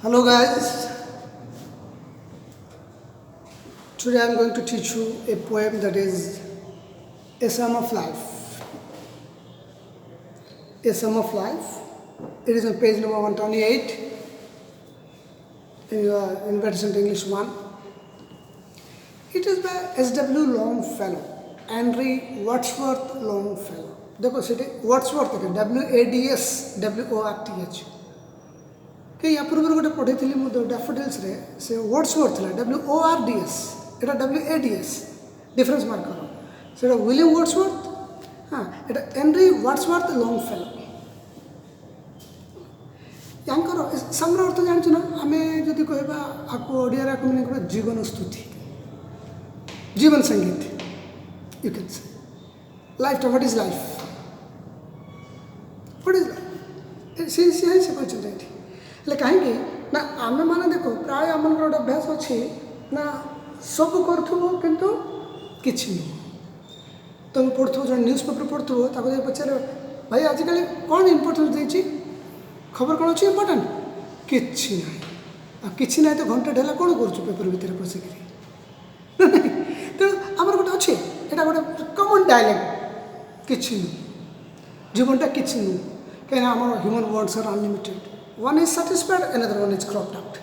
Hello guys, today I am going to teach you a poem that is A Sum of Life. A Sum of Life. It is on page number 128 in your Introduction to English 1. It is by S.W. Longfellow, Henry Wadsworth Longfellow. देखो सेठी Wordsworth है WADSWORTH कि या पूर्व गोटे पढ़ी मु daffodils रे से वर्ड्सवर्थ था WORDS एटा WADS डिफरेंस मार्क करो से विलियम वर्ड्सवर्थ हाँ एटा हेनरी वाड्सवर्थ लॉन्गफेलो यांकर संग्रह अर्थ जानछु ना आमे जदि कहबा आको ओडिया रे को कहबा जीवन स्तुति जीवन संगीत you can say life what is life what is life से कहते हेल्ले कहीं ना आम मैंने देख प्राय आम गोटे अभ्यास अच्छे ना सब करूँ किंतु किसी तुम पढ़ु जो न्यूज पेपर पढ़ु ताको पचार भाई आजिकल कौन इम्पोर्टेंस देती खबर कौन अच्छी इम्पोर्टाट कि ना कि ना तो घंटे ढेला कौन कर पेपर भितर पशिक तेणु आम गोटे अच्छे यहाँ गोटे कमन डायलॉग कि जीवनटा कि कहीं आम human words are unlimited one is satisfied another one is cropped out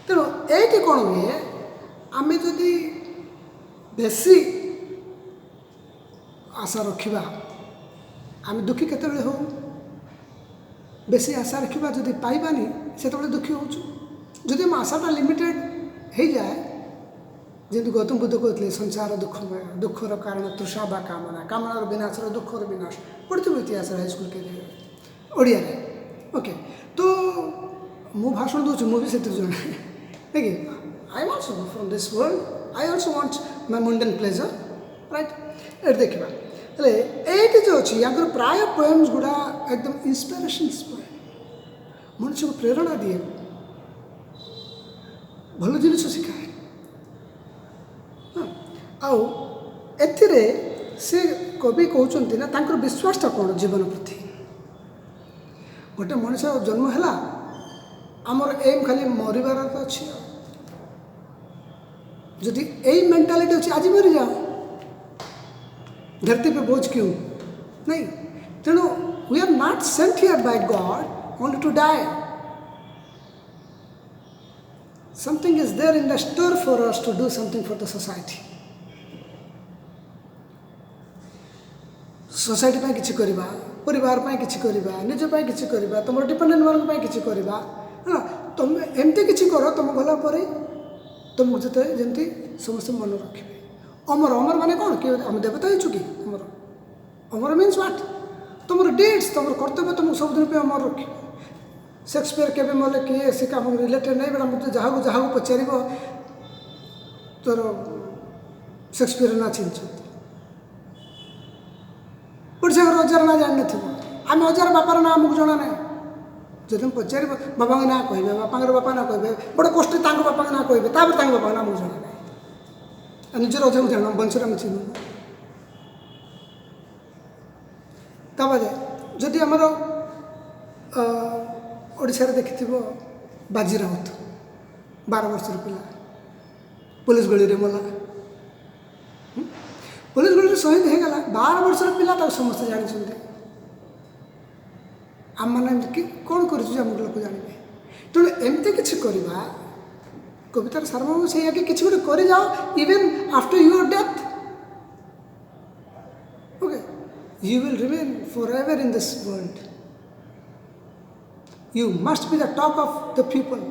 तेणु ये कौन हुए आम जदि बेसी आशा रखा आम दुखी केत हो बेसी आशा रखा जदि पाइबानी से दुखी होदी आम आशाटा लिमिटेड हो जाए जमी गौतम बुद्ध कहते संसार दुखमय दुखर कारण तृषा बा कामना कामनार विनाशर दुखर विनाश पढ़ते इतिहास हाईस्कल के ओडिया ओके तो मु भाषण दूसरी मुझे से जड़े देखिए I also from this world I also want my मुंडन प्लेजर राइट ये देखा ये जो अच्छी या प्राय पोएम्स गुड़ा एकदम इंस्पिरेशंस पोएम मनुष्य को प्रेरणा दिए भल जिन शिखाए हाँ आउ से कवि कहते ना तांकर विश्वासटा कौन जीवन प्रति गोटे मनुष्य जन्म है आमर एम खाली मरबार तो अच्छी जदि यही मेंटालिटी अच्छी आज मरी जाओ धरती पे बोझ क्यों नहीं तेणु we are not sent here by God only to die something is there in the store for us to do something for the society society पे किसी करवा परिवार किसी करवा निजपाई किसी करवा तुम डिपेंडेंट मान किसी करवा हाँ तुम एमती किसी कर तुम गला तुमको जिते जमी समस्त मन रखे अमर अमर माने कौन कि आम देवता हो कि अमर अमर मीन्स व्हाट तुम डेट्स तुम कर्तव्य तुमको सबुदिन पे अमर रखे शेक्सपियर के मले किए से काम रिलेटेड नहीं बेटा मुझे जहाँ पचार तोर शेक्सपियर ना चिन्ह पड़ोसी घर अजार ना जान आम अजार बापार ना आमको जना ना जो तुम पचार बापा ना कहे बापा बापा ना कहे बड़े कष्ट बापा ना कहे बापा ना आमको जना ना निजर अजा को जान वंशर आम चिन्ह ताबाद जदि आमर ओडिशा देखि बाजी राउत 12 वर्षर पिला पुलिस गली में मला पुलिस गली शहीद हो गला 12 वर्षर पिला समस्त जानते आम मैंने कौन कर लोक जानवे तेणु एमती किसी करवा कवितार सारमर्म से किसी गोटे कर जाओ even after your death okay you will remain forever in this world you must be the talk of the people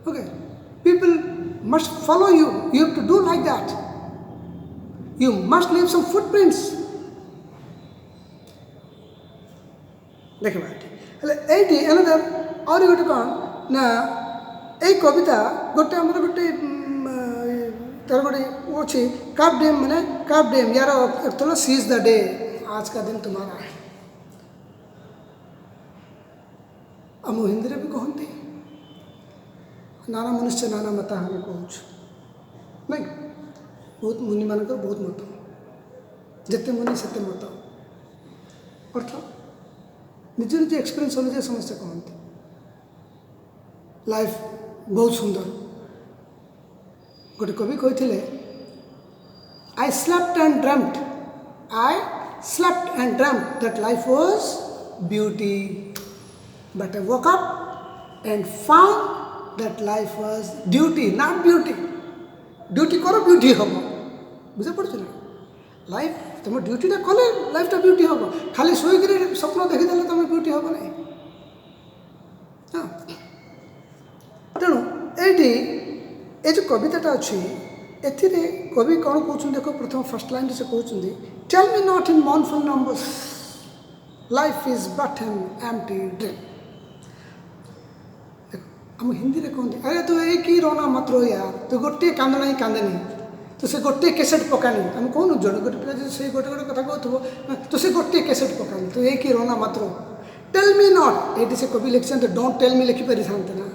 okay people must follow you you have to do like that you must leave some footprints देख ये another और गोटे कौन ना ये कविता गोटे आम गोटे तार गोटे अच्छे काप डेम मैंने काप डेम यार अर्थ सीज द डे आज का दिन तुम्हारा है आम हिंदी में भी कहते नाना मनुष्य नाना मता हमें कहूँ नहीं बहुत मुनि मानक बहुत मत जिते मुनि से मत अर्थ निज निज एक्सपीरियंस अनुसार समस्या कहते ଲାଇଫ୍ ବହୁତ ସୁନ୍ଦର। ଗୋଟେ କବି କହିଥିଲେ, I slept and dreamt that life was beauty, but I woke up and found that life was duty, not beauty. Duty करो beauty होगा, बुझे पड़े ना? लाइफ तुम ड्यूटीटा कले लाइफटा ब्यूटी हम, खाली शोक स्वप्न देखीदे तुम ब्यूटी हम ना। हाँ तेणु ये जो कविताटा अच्छी एथिरे कवि कौन कहते देख, प्रथम फर्स्ट लाइन से कहते, tell me not in mournful numbers life is but an empty dream. हम हिंदी में कहते, अरे तू एक ही रोना मत रो यार, तू गोटे कांदना ही कांदेनी, तो से गोटे कैसेट पकानी। हम कहूँ जन गोटे पिला से गोटे गोटे कथा कहू, तो से गोटे कैसेट पकानी, तो एक ही रोना मत रो। टेल मी नॉट ये से कवि लिखते, तो डोंट टेल मी लिखिपारि था ना,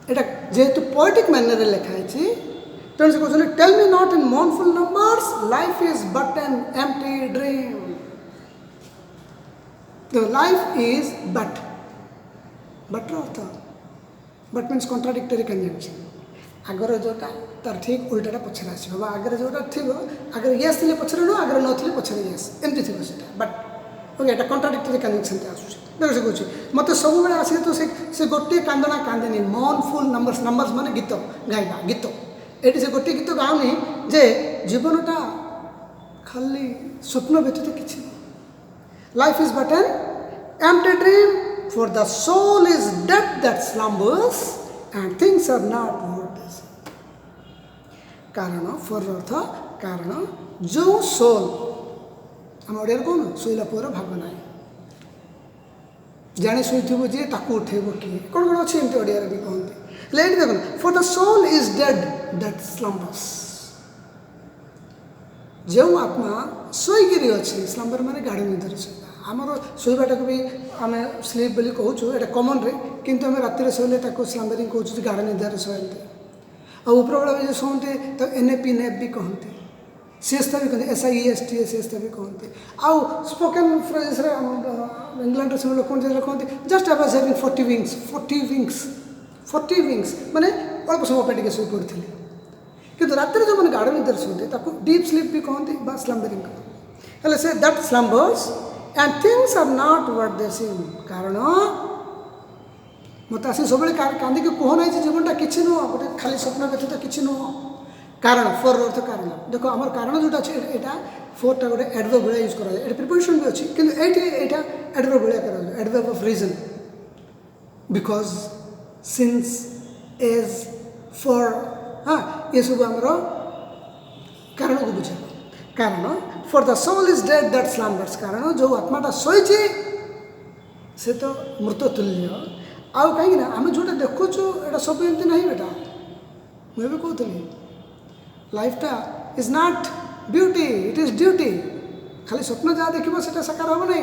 यहाँ जेहेतु पोएटिक मैनर लिखाई, तेणु से कहते tell me not in mournful numbers life is but an empty dream. तो लाइफ इज बट अर्थ, बट मीन्स कॉन्ट्राडिक्टरी कंजंक्शन। आगर जोटा तार ठीक उल्टाटा पछरे आसो, आगे जोटा थी आगे येस थे पछरे नो, आगे नी पछरे येस, एमती थी से बट ओके यहाँ कॉन्ट्राडिक्टरी कंजंक्शन आसूँ। देखो से कहूँ मत सब आसे तो से गोटे कांदना कांदेनी, मोर्नफुल नंबर्स, नंबर्स माने गीत गाइबा, गीत ये से गोटे गीत गाऊनी जे जीवनटा खाली स्वप्न व्यतीत किसी। Life is but an empty dream for the soul is dead that slumbers and things are not what they say. कारण फॉर अर्थ कारण जो सोल आम ओडिया कौन शोला पुअर भाग ना, जाने शुभ जी ताकू उठेब किए कौन कौन अच्छी एमती ओडिया भी कहते। देख for the soul is dead that slumbers, जो आत्मा शोकरी अच्छी, स्लम्बर माने गाढ़ निदर शोवा। आमर शोवाटा को भी आम स्लीप बोली कहूँ, यहाँ कमन रे, किंतु आम राति शोले स्लम्बरिंग कहूँ, गाढ़ निदर शोते। उपरबेला भी जो शोते तो एनएपी नेप भी कहते, सीएसता भी कहते, SIEST सीएसता भी कहते। आउ स्पोकन फ्रेज इंग्लैंड से लोग कहते just I was having 40 wings, 40 wings माने अल्प समय पे शो पड़ी। किंतु रात जो मैंने गाढ़ निदर शोते डीप स्लीप भी कहते बा स्लम्बरिंग कहते। से that slumbers and things are not what they seem. कारण मत आसी सब कांदी कहना जीवनटा किसी नुह, गोटे खाली स्वप्न व्यतीत किसी नुह। कारण फॉर अर्थ कारण, देख आम कारण जोटा अच्छे यहाँ फोरटा गोटे एडवर्ब भाया यूज करा, प्रिपोजिशन भी अच्छी, कि ये एडवर्ब भाया करा, adverb of reason, because since as for. हाँ ये सब आमर कारण को बुझे। कारण for the soul is dead that slumbers, कारण जो आत्माटा शोची से तो मृत तुल्य। आउ कहीं आम जोटा देखुचु यहाँ सब एमती ना बेटा, मुझे भी कहती लाइफटा is not beauty it is duty. खाली स्वप्न जहाँ देखो से साकार हम ना,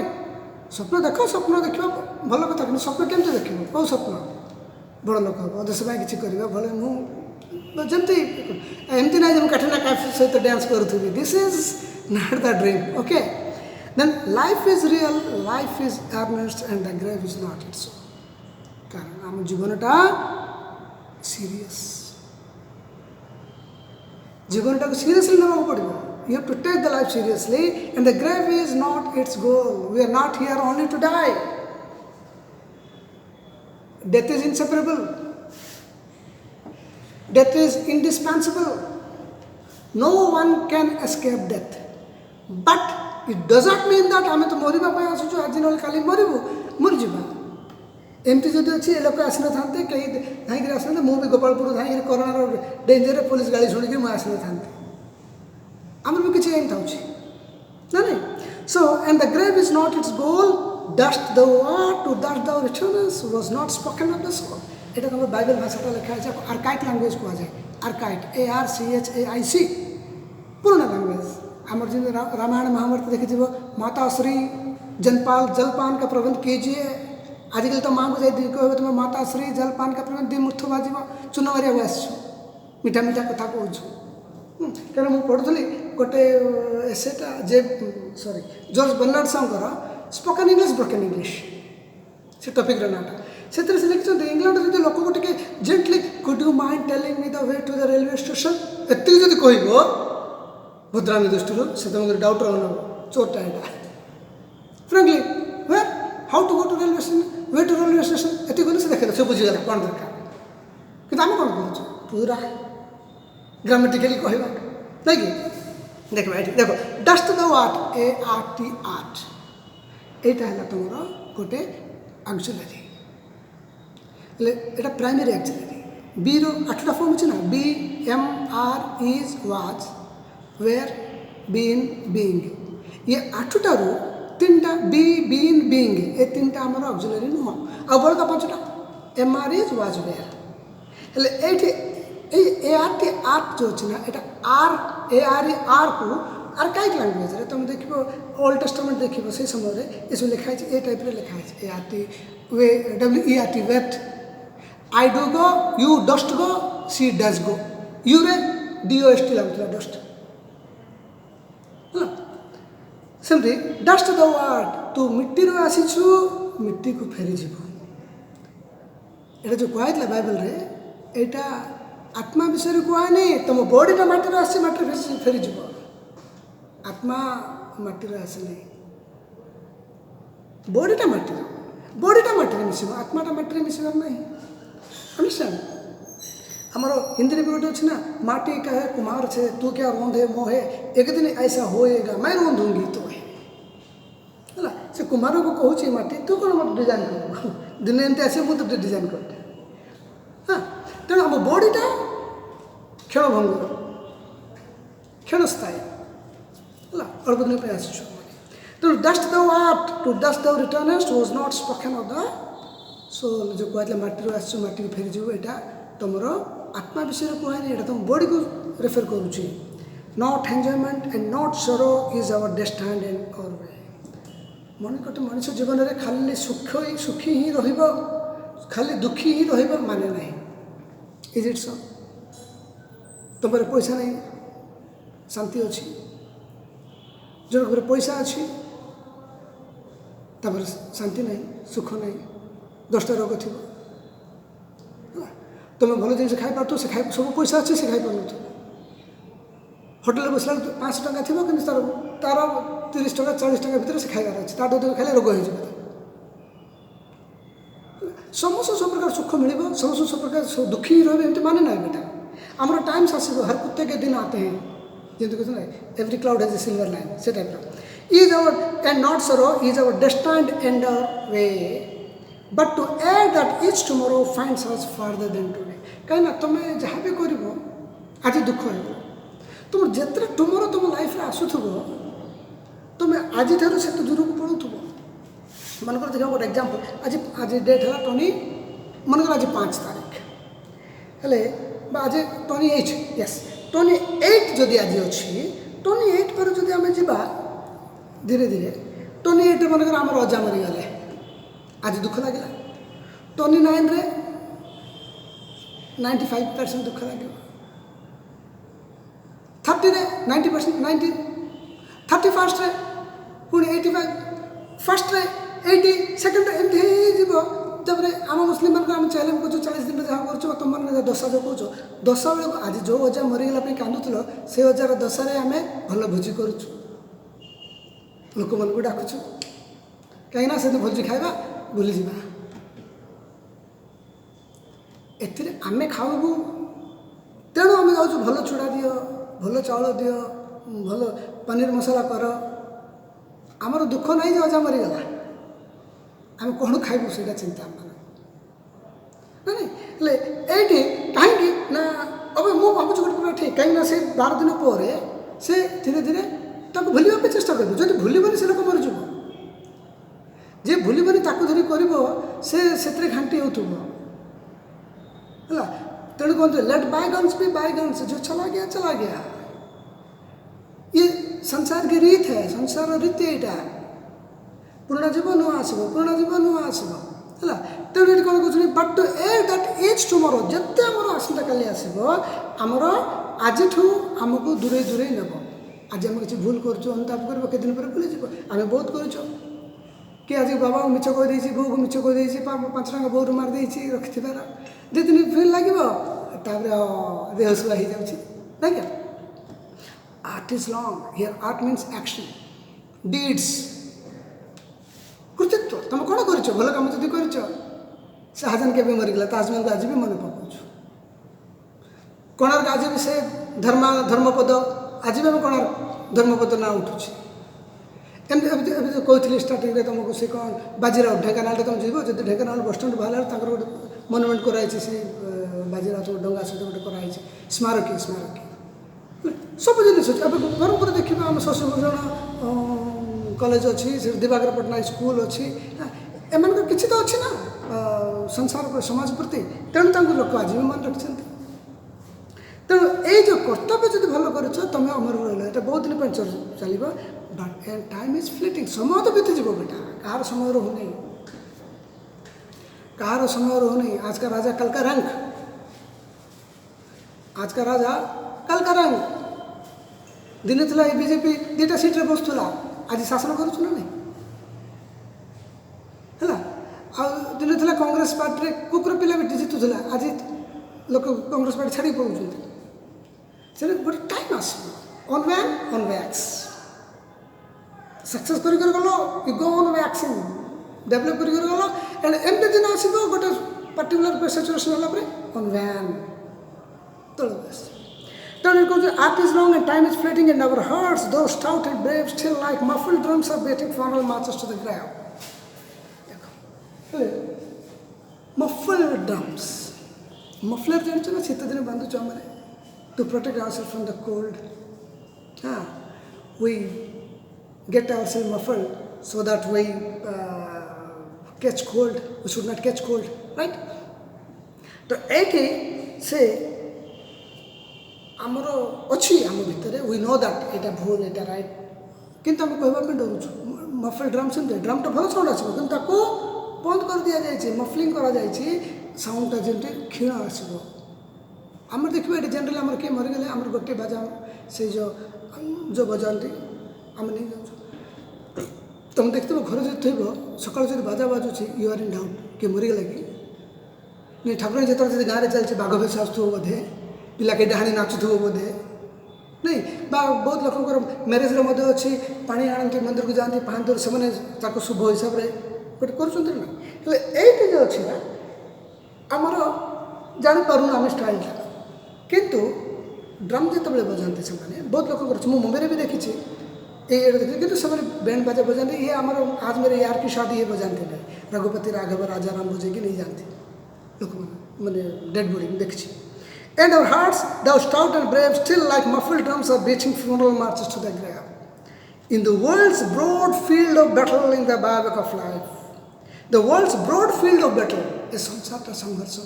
स्वप्न देख, स्वप्न देखा भल कथा, कि स्वप्न केमती देख कौ स्वप्न बड़ लोक हम देश में किसी कर भले मुझे एमती ना कैटरीना कैफ सहित डांस करूँ, this is not the dream. Okay then life is real, life is earnest and the grave is not its. कारण आम जीवनटा सीरियस, जीवनटा को सीरियसली ना पड़ो। You have to take the life seriously, and the grave is not its goal. We are not here only to die. Death is inseparable. Death is indispensable. No one can escape death. But it does not mean that आम तो मरवा आसुचु आज ना काली मरबू मरीजा। एमती जदि अच्छी ये लोक आसी ना कहीं धाई आस मुझे गोपालपुर धाई कोरोनार डेंजर पुलिस गाड़ी शुणिक मुझे आसी ना आम भी किसी एम था ना नहीं। So and the grave is not its goal, dust thou art to dust thou returnest was not spoken of the soul. এটা আমার বাইবেল ভাষাটা লেখা আছে আর্কাইক ল্যাঙ্গুয়েজ কোয়া যায়, আর্কাইক ARCHAIC পুরোনো ল্যাঙ্গুয়েজ। আমার जो रामायण महाभारत देखी माता श्री जलपाल जलपान का प्रबंध कीजिए। आजकल तो माँ को जाए कह तुम माता श्री जलपान का प्रबंध दी मूर्ख बाजिब चून मारे आस मीठा मीठा कथा कहूँ। क्या मुझे पढ़ुली गोटे एसेटा जे जॉर्ज बर्नार्ड शॉकर स्पोकन इंग्लिश ब्रोकन इंग्लिश से टॉपिक नाटा ସେଥିରେ ସେ ଲେଖିଛନ୍ତି ଇଂଲଣ୍ଡରେ ଯଦି ଲୋକକୁ ଟିକେ gently could you mind telling me the way to the railway station ଏତିକି ଯଦି କହିବ ଭଦ୍ରାମୀ ଦୃଷ୍ଟିରୁ ସେ ତୁମକୁ ଡାଉଟ୍ ରହିବ ଚୋରଟା ଏଇଟା frankly where how to go to railway station way to railway station ଏତିକି କହିଲେ ସେ ଦେଖିଲେ ସେ ବୁଝିଗଲା କ'ଣ ଦରକାର କିନ୍ତୁ ଆମେ କ'ଣ କରୁଛୁ ପୁରା ଗ୍ରାମାଟିକାଲି କହିବା ନାଇଁ କି ଦେଖିବା ଏଠି ଦେଖ ଡଷ୍ଟ ଦ ୱାର୍ଡ ART ଆର୍ଟ এইটা ହେଲା ତୁମର ଗୋଟେ ଆକ୍ସିଲାରୀ ହେଲେ ଏଇଟା ପ୍ରାଇମେରୀ ଆକ୍ସିଲାରୀ ବିର 8ଟା ଫର୍ମ ଅଛି ନା be am are is was were been being ଇଏ 8ଟାରୁ 3ଟା ବି ବିନ୍ ବିଙ୍ଗ ଏ 3ଟା ଆମର ଅକ୍ସିଲାରୀ ନୁହଁ ଆଉ ବଳକା 5ଟା am are is was were ହେଲେ ଏଇଠି এই ART ଆର୍ଟ ଯେଉଁ ଅଛି ନା ଏଇଟା ARକୁ ଆର୍କାଇକ୍ ଲାଙ୍ଗୁଏଜ୍ରେ ତୁମେ ଦେଖିବ ଓଲ୍ଡ ଟେଷ୍ଟମେଣ୍ଟ ଦେଖିବ ସେଇ ସମୟରେ ଏସବୁ ଲେଖା ହେଇଛି ଏ ଟାଇପ୍ରେ ଲେଖା ହେଇଛି ART WERT wait I do go you dost go she does go ୟୁରେ DOST ଲାଗୁଥିଲା ଡଷ୍ଟ ହେଲା ସେମିତି ଡଷ୍ଟ ଦ ୱାର୍ଡ ତୁ ମିଟିରୁ ଆସିଛୁ ମିଟିକୁ ଫେରିଯିବୁ ଏଇଟା ଯେଉଁ କୁହାଯାଇଥିଲା ବାଇବେଲରେ ଏଇଟା आत्मा विषय कहनी तुम बॉडीटा माटी आसी माटी फेरीज आत्मा माटी आसनी बॉडीटा माटी मिस आत्माटा माटी मिसबार ना अंडरस्टैंड आमर हिंदी भी गोटे अच्छी ना माटी का है कुम्हार छे तू क्या रोंधे मोहे एक दिन ऐसा होएगा मैं रोंधूंगी तो है से कुम्हार को कहूँ माटी तू कौन मत डिजाइन कर दिन एमती आस मुझे डिजाइन कर हाँ तेणु आम बॉडीटा क्षणभंग क्षणस्थायी है अल्प दिन पर आस तेणु dust thou art to dust thou returnest was not spoken of the soul जो कहते माटी आस माटी फेरीज यहाँ तुम आत्मा विषय कहनी यहाँ तुम बॉडी को रेफर करुच्ची not enjoyment and not sorrow is our destined end our our way गोटे मनुष्य जीवन में खाली सुखी ही रहिबो खाली दुखी ही रहिबो माने नहीं इज इट सो तुम पैसा नहीं शांति अच्छी जो घर पैसा अच्छी तापर शांति नहीं सुख नहीं 10टा रोग थी तुम भल जिन खाई पार से खाई सब पैसा अच्छे से खाई पार होटेल बसला 500 टଙ୍କା थी कि तार 30 टଙ୍କା 40 टଙ୍କା भितर से खाइबार अच्छे तार दूध खाइले रोग हो समस्त सब प्रकार सुख मिल समस्त सब प्रकार दुखी रही एमती माने ना बेटा आमर टाइम्स आसो हर कुत्ते के दिन आते हैं जैसे कहते ना every cloud has a silver line से type is our and not sorrow is our destined end our way but to add that each tomorrow finds us further than today कहीं तुम्हें जहाँ भी कर आज दुख हो तुम जिते टुमोरो तुम लाइफ आसुव तुम्हें आज ठार से दूर को पड़ू मनकर देख गोटे एग्जांपल आज आज डेट है 20 मनकर आज 5 तारीख हेले आज 28 यस 28 जदि आज अच्छी 28 पर जब आम जा धीरे धीरे 28 मनकर आम अजा मरीगले आज दुख लगे 29 रे 95% दुख लगे 30 रे 90% 90 31st रे पुणी 85 फर्स्ट रे 80 सेकेंड एमती जब आम मुस्लिम मान आम चैलेंज कर 40 दिन जहाँ कर तुम मैंने दशा जो कौच दशा बेलू आज जो अजा मरीगला कांदुल से अजार दशारे आम भल भोजी करुचु लोक मन को डाकुचु कहीं से भोजी खाइबा भूली जा एथिरे आमे खाऊ तेणु आम जाऊँ भल चूड़ा दियो भल चाउल दियो भल पनीर मसला कर आमर दुख नहीं अजा मरीगला आम कौन खाइबू से चिंता नहीं ये कहीं ना अब मु भावुँ गोटे पूरा ठीक कहीं से 12 दिन पर से धीरे धीरे ताको भूलिया पे चेष्टा कर जो भूलबनी से लोक मरीज जे भूलबनी ताको धरी कर से घाटी होथुब है तेणु कहते लेट बायगन्स बी बायगन्स जो चला गया ये संसार की रीत है संसार रीति यहाँ पुराना जीव नुआ आसब पुराना जीव नुआ आसब है तेणु ये कौन कहते but to add that is tomorrow जिते आमर आसंता काली आसब आमर आज आमको दूरे दूरे नेब आज आम किसी भूल कर अनुताप कर दिन पर भूल आम बहुत कर कि आज बाबा को मिछ कहीदे बो को मिछ कहीदे 5 टଙ୍କା बोर मारिदे रखिथार 2-3 दिन लगे बेहोसुआ हो जाऊँगी ना क्या art is long here art means action deeds कृतित्व तुम कौन कर भल कम जब कर शाहजहान के मरीगला ताजमहल को आज भी मन पकाऊ कोणार्क आज भी से धर्मपद आज भी कोणार्क धर्मपद ना उठू एमती जो कहती स्टार्टिंग तुमको से कौन बाजीराव ढेकानाल तुम जीव जब ढेकानाल बसस्टाण्ड बाहर गोटे मोनुमेंट कराई से बाजीराव डंगा सहित गोटे कराई स्मारकी सब जिन अच्छे ब्रह्मपुर देखा आम शशिभूषण कॉलेज अच्छी दिवाकर पट्टनायक स्कूल अच्छी एम किसी तो अच्छी ना संसार समाज प्रति तेणु लोक आज भी मन रखिंट तेणु ये जो कर्तव्य जो भल कर तुम अमर रहा बहुत दिन पर चलो बट टाइम इज फ्लिटिंग समय तो बीतीज बेटा कहार समय रोनी कहार समय रोनी आज का राजा कल का रंग आज का राजा कल का रंग दिने थी बीजेपी 2टा सीट्रे बसुला आज शासन करुँ ना है दिने थी कांग्रेस पार्टी कुकुर पिला बेटी जितुला आज लोक कांग्रेस पार्टी छाड़ी पड़े गोटे टाइम आस ऑन वैन ऑन वैक्स सक्सेस कर गल you go on waxing develop कर गल एंड एमती दिन आसो गोटे पर्टिकुलर सिचुएसन ऑन वैन तल art is long and time is fleeting and our hearts, though stout and brave, still like muffled drums are beating funeral marches to the grave. Muffled drums. Muffler जानते हो ना शीत दिन बांधु चमरे to protect ourselves from the cold. We get ourselves muffled so that we catch cold. We should not catch cold, right? तो एक से आमर अच्छी आम भितर वी नो दैट यहाँ भूल यहाँ राइट किंतु आम कहवाप डरुचु मफल ड्रम सुनते ड्रम तो भल साउंड आसो कि बंद कर दि जाए मफलिंग कर साउंडटा जमी क्षीण आसो आम देखिए ये जनरल आम किए मरीगले आम गोटे बाजा से जो बजाती आम नहीं जाऊँ तुम देखते घर जो थो सकाल जो बाजा बाजुची यू आर इन डाउट किए मरीगला कि नहीं ठाकुर जो गाँव में चलती बाघ भेष आसो बोधे पिला के डाणी नाचुव बोधे नहीं बहुत लोक मैरेज अच्छी पा आनती मंदिर को जाती पाँच से शुभ हिसाब से गोटे कर ये जो अच्छी ना आमर जापारूँ आम स्टाइलटा किंतु ड्रम जो बजाते से बहुत लोक मुंबई भी देखी ये देखी कि बैंड बाजा बजाते ये आम आज मेरे यार की शादी ये बजाते नहीं रघुपति राघव राजा राम बजे नहीं जानते लोक मैंने डेड बॉडी देखी And our hearts, thou stout and brave, still like muffled drums are beating funeral marches to the grave. In the world's broad field of battle in the bivouac of life, the world's broad field of battle is samsata sangharsha.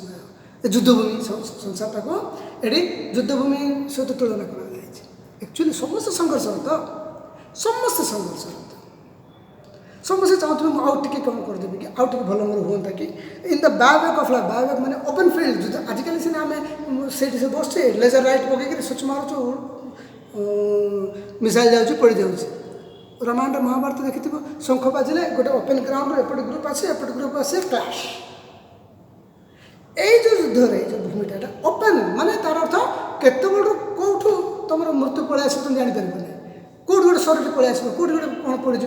ये युद्धभूमि संसारटा को ये युद्धभूमि सहित तुलना कर actually समस्त संघर्ष होता समस्त संघर्ष होता समस्त चाहते हैं आउ टे कम करदेवी कि आउ टे भल मोर हूँ कि in the back of life back माने ओपन फील्ड आजिकल सीना आम से बसचे लेजर लाइट पकईकि स्विच मारुचु मिसाइल जाऊँगी पड़ जाऊँगी रामायण महाभारत देखी शंख बाजिले गोटे ओपन ग्राउंड एपट ग्रुप आसे एपट ग्रुप आसे क्लाश ये जो युद्ध जो भूमिटा ओपन माने तार अर्थ केत बड़ कौटू तुम मृत्यु पलि आस तुम जापर कौट गोटे शरीर पलि आस कौट गोटे कौन पड़ज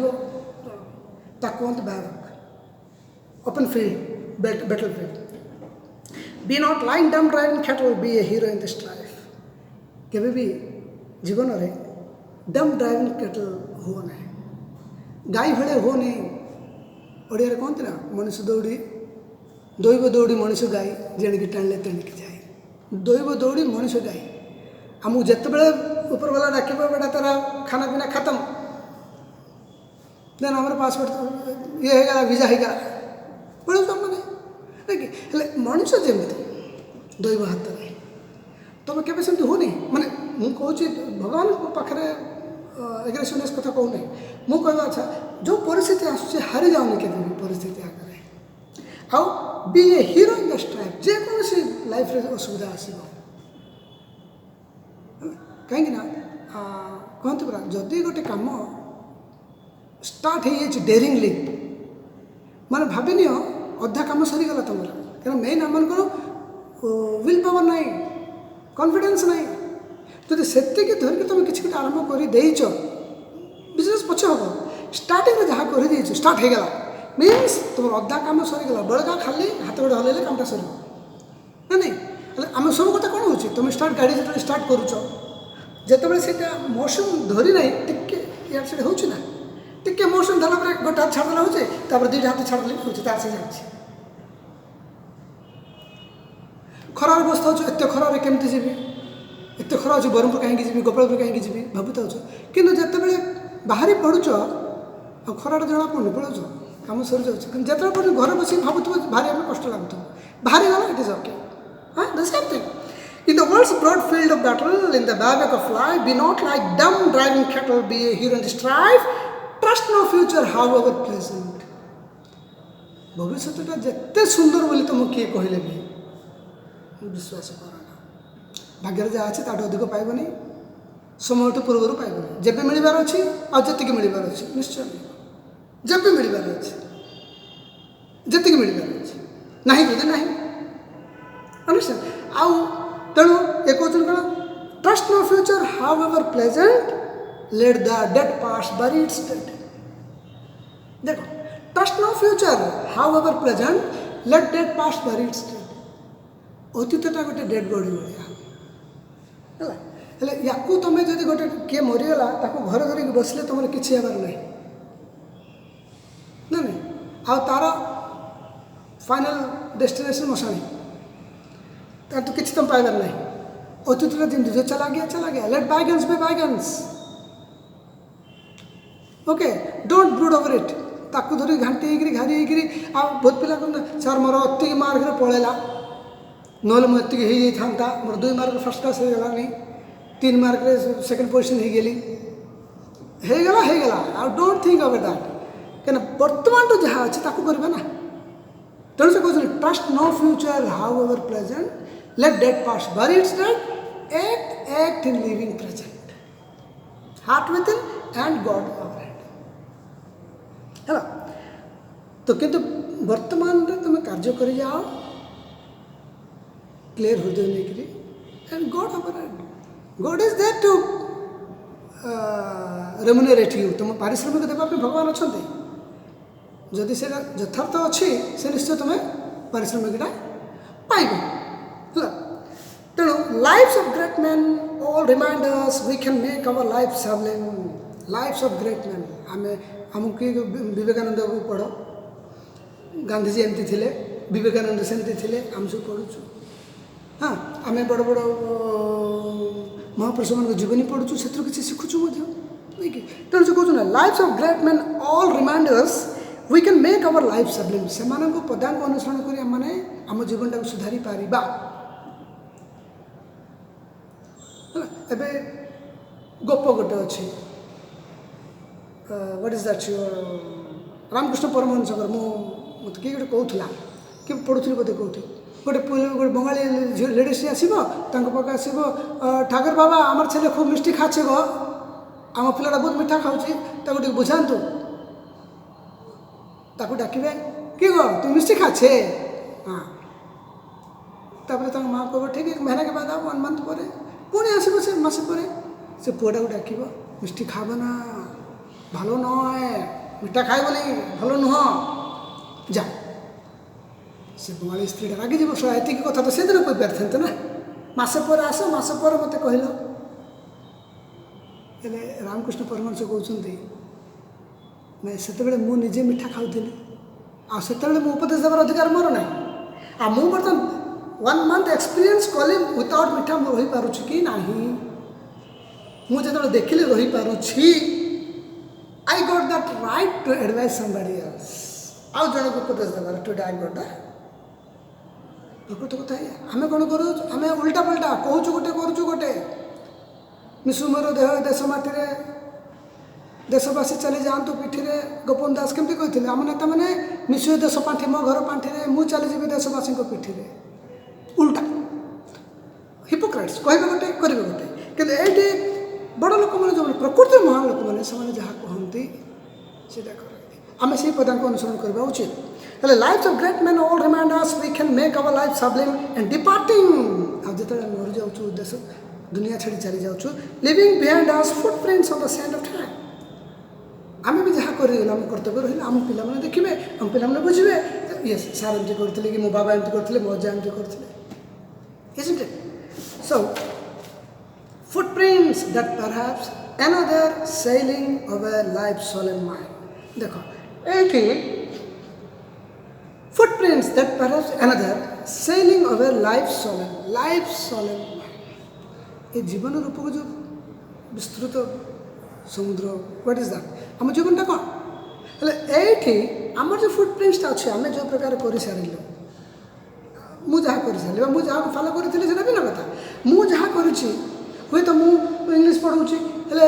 कहते back open field battle field be not lying dumb driving cattle be a hero in this life केबे भी जीवन में डम ड्राइविंग कैटल हो ना गाई भाड़े हो नहीं ओडिया कहते ना मनुष्य दौड़ी दैव दौड़ी मनुष्य गाई जेणिकी टाणिले तेणिकी जाए दैव दौड़ी मनुष्य गाई आमको जिते ऊपर वाला डाक बेटा तारा खाना पीना खत्म देन हमारे पासपोर्ट ये होगा वीजा होगा पढ़ो मैंने मनुष्य जमी दैव हाथ में तुम केवे सेमती हो नहीं माने मुझे भगवान पाखे एग्रेसिवनेस कथा कहूना मुझे कहवा अच्छा जो परिस्थिति आसूँ हारी जाऊनी के परिस्थिति आगे आउ be a hero in the strife जेकोसी लाइफ रे असुविधा आसो कहीं कहते परा जदि गोटे कम स्टार्ट हो डेरिंगली ମାନେ ଭାବି ନିଅ ଅଧା କାମ ସରିଗଲା ତୁମର, କାରଣ ମେନ୍ ଆମମାନଙ୍କର ୱିଲ୍ ପାୱାର ନାହିଁ, କନଫିଡେନ୍ସ ନାହିଁ। ଯଦି ସେତିକି ଧରିକି ତୁମେ କିଛି ଗୋଟେ ଆରମ୍ଭ କରିଦେଇଛ, ବିଜନେସ୍ ପଛେ ହେବ, ଷ୍ଟାର୍ଟିଂରେ ଯାହା କରିଦେଇଛ ଷ୍ଟାର୍ଟ ହେଇଗଲା ମିନ୍ସ ତୁମର ଅଧା କାମ ସରିଗଲା, ବଳକା ଖାଲି ହାତ ଗୋଡ଼ ହଲେଇଲେ କାମଟା ସରିବ ନା ନାଇଁ। ହେଲେ ଆମେ ସବୁ କଥା କ'ଣ ହେଉଛି, ତୁମେ ଗାଡ଼ି ଯେତେବେଳେ ଷ୍ଟାର୍ଟ କରୁଛ, ଯେତେବେଳେ ସେଇଟା ମୋସନ୍ ଧରି ନାହିଁ ଟିକେ ଇଆଡ଼େ ସିଆଡ଼େ ହେଉଛି ନା, ଟିକେ ମୋସନ୍ ଧରିଲା ପରେ ଗୋଟେ ହାତ ଛାଡ଼ିଦେଲା ହେଉଛି, ତାପରେ ଦୁଇଟା ହାତ ଛାଡ଼ିଦେଲେ ହେଉଛି, ତାର ସେ ଯାଉଛି। ଖରାରେ ବସିଥା ହେଉଛୁ, ଏତେ ଖରାରେ କେମିତି ଯିବି, ଏତେ ଖରା ଅଛି, ବ୍ରହ୍ମପୁର କାହିଁକି ଯିବି, ଗୋପାଳପୁର କାହିଁକି ଯିବି ଭାବୁଥାଉଛୁ। କିନ୍ତୁ ଯେତେବେଳେ ବାହାରି ପଡ଼ୁଛ ଆଉ ଖରାଟା ଜଣା ପଡ଼ୁନି, ପଳାଉଛ, କାମ ସରିଯାଉଛି। କିନ୍ତୁ ଯେତେବେଳେ ପଡ଼ୁଛି ଘରେ ବସିକି ଭାବୁଥିବ ଭାରି ଆମେ କଷ୍ଟ ଲାଗୁଥିବ, ବାହାରି ଗଲା it is okay. The same thing. In the world's broad field of battle, in the bivouac of life, be not like dumb driving cattle, be a hero and strive, trust no future however pleasant. ଭବିଷ୍ୟତଟା ଯେତେ ସୁନ୍ଦର ବୋଲି ତୁମକୁ କିଏ କହିଲେ ବି ବିଶ୍ୱାସ କର ନା। ଭାଗ୍ୟରେ ଯାହା ଅଛି ତାଠୁ ଅଧିକ ପାଇବନି, ସମୟଠୁ ପୂର୍ବରୁ ପାଇବନି। ଯେବେ ମିଳିବାର ଅଛି ଆଉ ଯେତିକି ମିଳିବାର ଅଛି ନିଶ୍ଚୟ ମିଳିବ, ଯେବେ ମିଳିବାର ଅଛି ଯେତିକି ମିଳିବାର ଅଛି, ନାହିଁ ଯଦି ନାହିଁ। Understand? ଆଉ ତେଣୁ ଏ କହୁଛନ୍ତି କ'ଣ, trust no future however pleasant let the dead past bury its dead. ଦେଖ, trust no future however pleasant let dead past bury its dead. ଅତୀତଟା ଗୋଟେ ଡେଡ୍ ବଡି ଭଳିଆ ହେଲା। ହେଲେ ୟାକୁ ତୁମେ ଯଦି ଗୋଟେ କିଏ ମରିଗଲା ତାକୁ ଘରେ ଧରିକି ବସିଲେ ତୁମର କିଛି ହେବାର ନାହିଁ ନା ନାଇଁ। ଆଉ ତାର ଫାଇନାଲ ଡେଷ୍ଟିନେସନ୍ ମଶାଣି, ତାର ତ କିଛି ତୁମ ପାଇବାର ନାହିଁ। ଅତୀତଟା ଯେମିତି जो चला गया, let bygones be bygones. Okay, don't brood over it. ताकू धरी घाटी ହେଇକିରି ଘାରି ହେଇକିରି ଆଉ ବହୁତ ପିଲା କହୁଛନ୍ତି ସାର୍ ମୋର ଅତିକି ମାର୍କରେ ପଳେଇଲା, ନହେଲେ ମୁଁ ଏତିକି ହେଇଯାଇଥାନ୍ତା, ମୋର 2 ମାର୍କରେ ଫାର୍ଷ୍ଟ କ୍ଲାସ୍ ହେଇଗଲାନି, 3 ମାର୍କରେ ସେକେଣ୍ଡ ପୋଜିସନ୍ ହେଇଗଲା। ଆଉ ଡୋଣ୍ଟ ଥିଙ୍କ ଅଫ୍ ଦ୍ୟାଟ୍, କାହିଁକିନା ବର୍ତ୍ତମାନଠୁ ଯାହା ଅଛି ତାକୁ କରିବା ନା। ତେଣୁ ସେ କହୁଛନ୍ତି trust no future however pleasant let dead past bury its dead, act in living present, heart within and God overhead ହେଲା। ତ କିନ୍ତୁ ବର୍ତ୍ତମାନରେ ତୁମେ କାର୍ଯ୍ୟ କରି ଯାଅ କ୍ଲିୟର ହୃଦୟ ନେଇକିରି, and God overhead, God is there to remunerate you. तुम पारिश्रमिक देवा ପାଇଁ ଭଗବାନ ଅଛନ୍ତି, ଯଦି ସେଇଟା ଯଥାର୍ଥ ଅଛି ସେ ନିଶ୍ଚୟ ତୁମେ ପାରିଶ୍ରମିକଟା ପାଇବ ହେଲା। ତେଣୁ lives of great men all remind us we can make our life sublime. Lives of great man, आमको विवेकानंद को पढ़, गांधीजी एमती थे, विवेकानंद सेमती थे, आम सब पढ़ुचु। हाँ, आम बड़ बड़ महापुरुष मान जीवनी पढ़ुचु, से किसी शिखुचु नहीं। तेणु से कहूँ lives of great man all reminders we can make our life sublime. से पदांक अनुसरण कर आम जीवन टाक सुधारी पारिबा। एबे गप गोटे अच्छी, what is that your Ramakrishna Paramahamsa मत किए गोटे कहूला कि पढ़ुली बोधे कौटी गोटे बंगाली लेडीज आसब पाखे आसब, ठाकुर बाबा आमर छे खूब मिष्टी खाचे गो, आम पिलाटा बहुत मीठा खाऊँगी, बुझातु, ताकू डाकबे कि गो तू मिष्टी खाचे। हाँ, तापर माँ कह ठीक है, महीना के बाद आओ 1 मंथ पर पुणी आसब, से मसे पर से पुआटा को डाक मिष्टी खाब ना, भलो नए मिठा खाइब नहीं, भलो नुह जा। से बंगाली स्त्रीटा रागी जी एति कथा तो से दिन कही पारि था ना, मसे पर आस मसे पर मत कहल। रामकृष्ण परमहंस कहते ना से मुझे मिठा खाऊली, आते मो उपदेश देवार अधिकार मोर ना, मुझे बर्तमान 1 मंथ एक्सपीरियंस कली विदाउट मिठा रही पारुछि कि नहीं, मुझे देखिले रही पारुछि, I got that right to advice somebody else. आउ जन को उपदेश देवार टू आई गॉट दैट। प्रकृत कथा आम कौन कर उल्टा पल्टा कहूँ गोटे करुचु गोटे। मिशु मोर देह देश माटी देशवासी चली जातु पिठी गोपन दास केमती कहते आम नेता मैंने मिशु देश पांठी मो घर पांठी मु चलीजी देशवासी पिठी उल्टा हिपोक्रेट्स कहे गोटे करेंगे गोटे। कि ये बड़ लोक मैंने जो प्रकृति महान लोक मैंने जहाँ कहती से आम से पदांक अनुसरण करवा उचित। हेले lives of great man all remind us we can make our life sublime and departing अब जो मरी जाऊँ देश दुनिया छाड़ी चली जाऊँ living behind us footprints on the sand of time आम भी जहाँ कर आम कर्तव्य रहा आम पे देखिए आम पे बुझे यस सार एमती करते कि मो बाबा एमती करते मो अजा एमती करते isn't it? So, footprints that perhaps another sailing of a life solemn mind. देखो एठी footprints that perhaps another sailing of a life solemn mind. ये जीवन रूप को जो विस्तृत समुद्र व्हाट इज दैट आम जीवन टा कौन हेले एठी आमर जो फुटप्रिंट्स अच्छे आम जो प्रकार कर सारे मुझे कर सारी मुझे फॉलो करी से भी ना कथा मुझे करुँची हुए तो मुझे इंग्लीश पढ़ाऊँगी हेले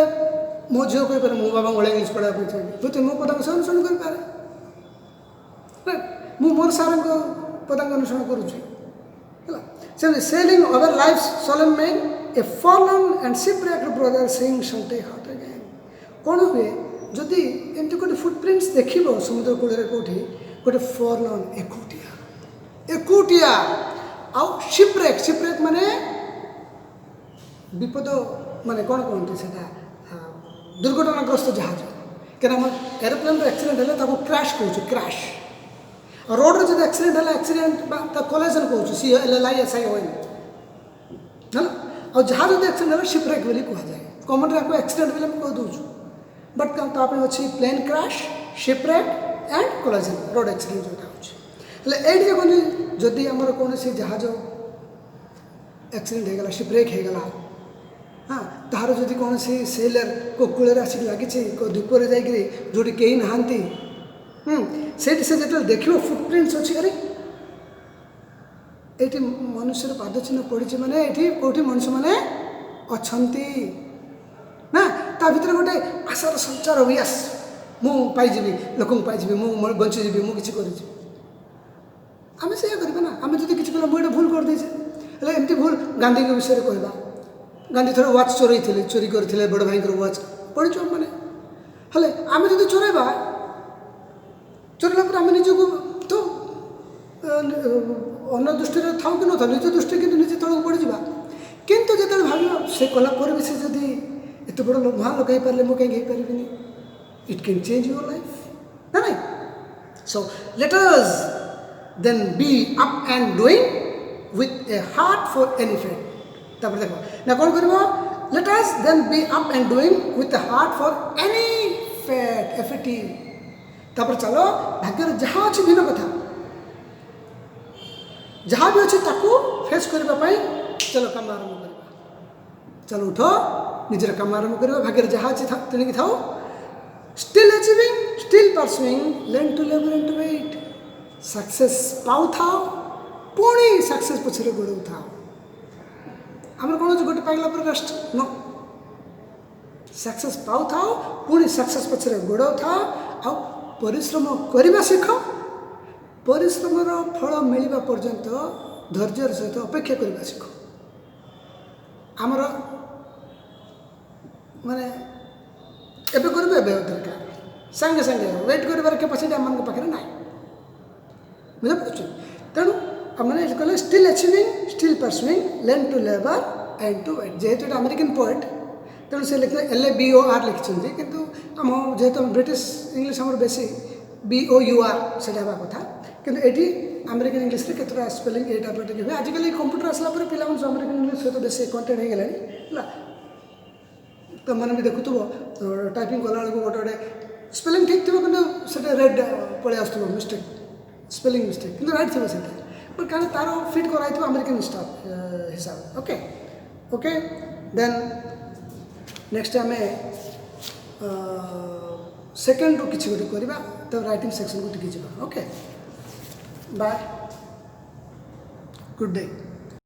मो झील कहीपर मो बाबा भाई इंग्लीश पढ़ाई चाहिए हुए तो मो पदा से अनुसरण करें मु मोर सार पदा अनुसरण करुँचे sailing our life solemn main a fallen and shipwrecked brother seeing शंटे हार्ट अगेन कौन हुए जदि एमती गोटे फुटप्रिंट्स देख समुद्र कूल कौटी गोटे फॉलन एकुटिया आउ शिपरेक माने विपद माने कौन कहते से दुर्घटनाग्रस्त जहाज क्या एरोप्लेन एक्सीडेंट है क्रैश कहूँ क्रैश रोड रे जो एक्सीडेंट है एक्सीडेंट कोलिजन कहूँ COLLISION है ना जहाज जो एक्सीडेंट है शिपरेक बोली कहुए कॉमन आपको एक्सीडेंट बोले कह दूँ बट अच्छी plane crash shipwreck and collision road accident जोटा हेले ये देखो जदि आमर कौन सी जहाज एक्सीडेंट होगला शिपरेक होगला हाँ तार जदि कौन सी सेलर को कूल आसिक लगी द्वीपर जाकि जो कहीं नहांती से जो देख फुटप्रिंट्स अच्छी अरे ये मनुष्य पाद चिन्ह पड़ी माने ये कौटी मनुष्य मैंने अच्छा ना ता भर गोटे आशार संचार हुई यस मुझे लोक पाइबी मुझे बंचीजी मुझे कर आम से ना आम जो किसी कल मुझे भूल कर देचे एमती भूल गांधी के विषय कहवा गांधी थोड़ा वाच चोरी करते बड़ भाई वाच पढ़ी मैंने हेले आम जो चोरवा चोरला आम निजक तो अन्य दृष्टि था कि न निज दृष्टि कि निजे तौक पड़ जा कितु जो भाव से कलापर भी से जदि एत बड़ महान लोक पारे मुझे कहीं पारि it can change your life ना नहीं so let us then be up and doing with a heart for any fate तापर देखो ना कौन करबो let us then be up and doing with a heart for any fate FAT तापर चलो भाग्य जहाँ अच्छी भिन्न कथा जहाँ भी अच्छी ताकू फेस करबा पाई चलो काम आरंभ करबा चलो उठो निजर काम आरंभ करबा भाग्य जहाँ अच्छी तेणिक थाओ still achieving still pursuing learn to live and to wait success पाऊ था पुणी सक्सेस पछरे गोड़ था आम कौन गोटे पाइला पर रेस्ट न सक्सेस पाऊ था पुणी सक्सेस पछरे गोड़ था आ परिश्रम करने शिख परिश्रम फल मिलवा पर्यंत धैर्य सहित अपेक्षा करने शिख आमर माने एबे करबे एबे दरकार संगे संगे वेट कर कैपेसिटी आम पाखे ना बुझे पार्छ तेणु मैंने कहले still achieving still pursuing learn to labour and to wait जेहेतु ये अमेरिकन पोएट तेणु से लिखते LABOR लिखिं कितु आम जेहेतु ब्रिटिश इंग्लीश आम बेसी BOUR से कथा कितु ये अमेरिकन इंग्लीश रे केतटा स्पेलिंग एटा पटे हुए आजिकल कंप्यूटर आसला पे पिला अमेरिकन इंग्लीश सहित बेसी कंटेक्ट हो गला तो मैंने भी देखुव टाइपिंग कला गोटे गोटे स्पेलिंग ठीक थी कि रेड पलि आसो मिस्टेक स्पेलिंग मिस्टेक कि राइट थी से बट क्या तार फिट कराई अमेरिकन स्टाफ हिसाब ओके ओके देन नेक्स्ट आम सेकेंड रू किसी गोटे करवा तो राइटिंग सेक्शन को टिके ओके बाय गुड डे।